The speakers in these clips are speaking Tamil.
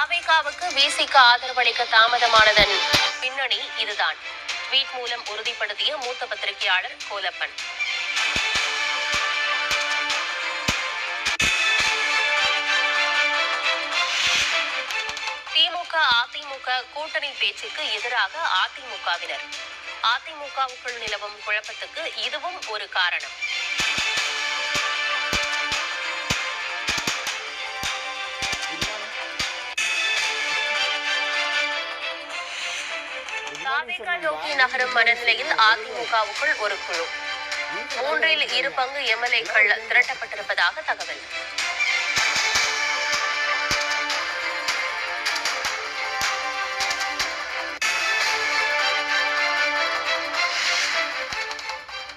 தாவேகாவுக்கு விசிக ஆதரவளிக்க தாமதமானதன் பின்னணி இதுதான். ட்வீட் மூலம் உறுதிப்படுத்திய மூத்த பத்திரிகையாளர் கோலப்பன். திமுக அதிமுக கூட்டணி பேச்சுக்கு எதிராக அதிமுகவினர். அதிமுகவுக்குள் நிலவும் குழப்பத்துக்கு இதுவும் ஒரு காரணம். தாவேகா நோக்கி நகரும் மனநிலையில் அதிமுகவுக்குள் ஒரு குழு. 3இல் 2 பங்கு எம்எல்ஏக்கள் திரட்டப்பட்டிருப்பதாக தகவல்.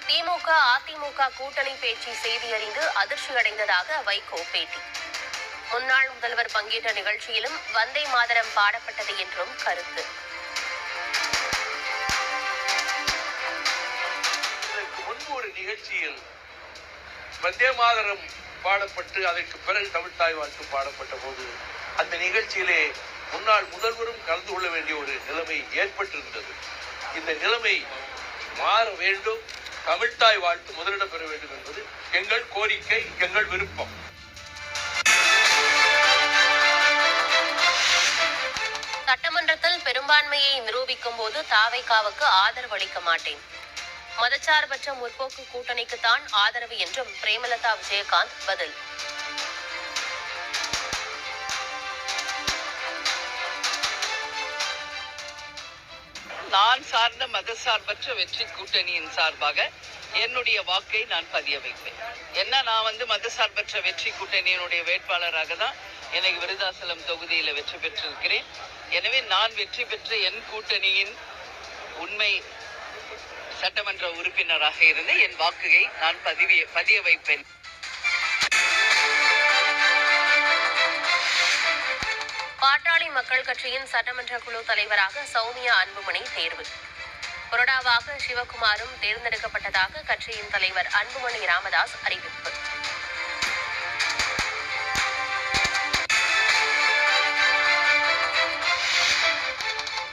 திமுக அதிமுக கூட்டணி பேச்சு செய்தி அறிந்து அதிர்ச்சியடைந்ததாக வைகோ பேட்டி. முன்னாள் முதல்வர் பங்கேற்ற நிகழ்ச்சியிலும் வந்தே மாதரம் பாடப்பட்டது என்றும் கருத்து. ஒரு நிகழ்ச்சியில் வந்தே மாதரம் பாடப்பட்டு அதற்கு பிறகு தமிழ்த்தாய் வாழ்த்து பாடப்பட்ட போது அந்த நிகழ்ச்சியிலே முன்னாள் முதல்வரும் கலந்து கொள்ள வேண்டிய ஒரு நிலைமை ஏற்பட்டிருந்தது. இந்த நிலைமை மாற வேண்டும், தமிழ்த்தாய் வாழ்த்து முதலிடம் பெற வேண்டும் என்பது எங்கள் கோரிக்கை, எங்கள் விருப்பம். சட்டமன்றத்தில் பெரும்பான்மையை நிரூபிக்கும் போது தாவேகாவுக்கு ஆதரவு அளிக்க மாட்டேன். மதச்சார்பற்ற முற்போக்கு கூட்டணிக்குத்தான் ஆதரவு என்றும் பிரேமலதா விஜயகாந்த் பதில். நான் சார்ந்த மதசார்பற்ற வெற்றி கூட்டணியின் சார்பாக என்னுடைய வாக்கை நான் பதிய வைப்பேன். நான் மதசார்பற்ற வெற்றி கூட்டணியினுடைய வேட்பாளராக தான் எனக்கு விருதாசலம் தொகுதியில் வெற்றி பெற்றிருக்கிறேன். எனவே நான் வெற்றி பெற்ற என் கூட்டணியின் உண்மை சட்டமன்ற உறுப்பினராக இருந்து என் வாக்குகளை நான் பதிய வைப்பேன். பாட்டாளி மக்கள் கட்சியின் சட்டமன்ற குழு தலைவராக சௌமியா அன்புமணி தேர்வு. கொறடாவாக சிவகுமாரும் தேர்ந்தெடுக்கப்பட்டதாக கட்சியின் தலைவர் அன்புமணி ராமதாஸ் அறிவிப்பு.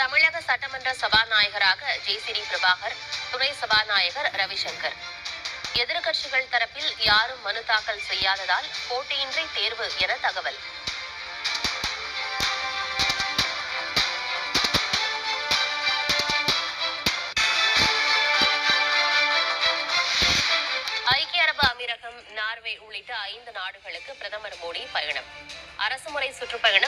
தமிழக சட்டமன்ற சபாநாயகராக ஜேசிடி பிரபாகர், துணை சபாநாயகர் ரவிசங்கர். எதிர்க்கட்சிகள் தரப்பில் யாரும் மனு தாக்கல் செய்யாததால் போட்டியின்றி தேர்வு என தகவல். ஐக்கிய அரபு அமீரகம், நார்வே உள்ளிட்ட 5 நாடுகளுக்கு பிரதமர் மோடி பயணம். அரசுமுறை சுற்றுப்பயணம்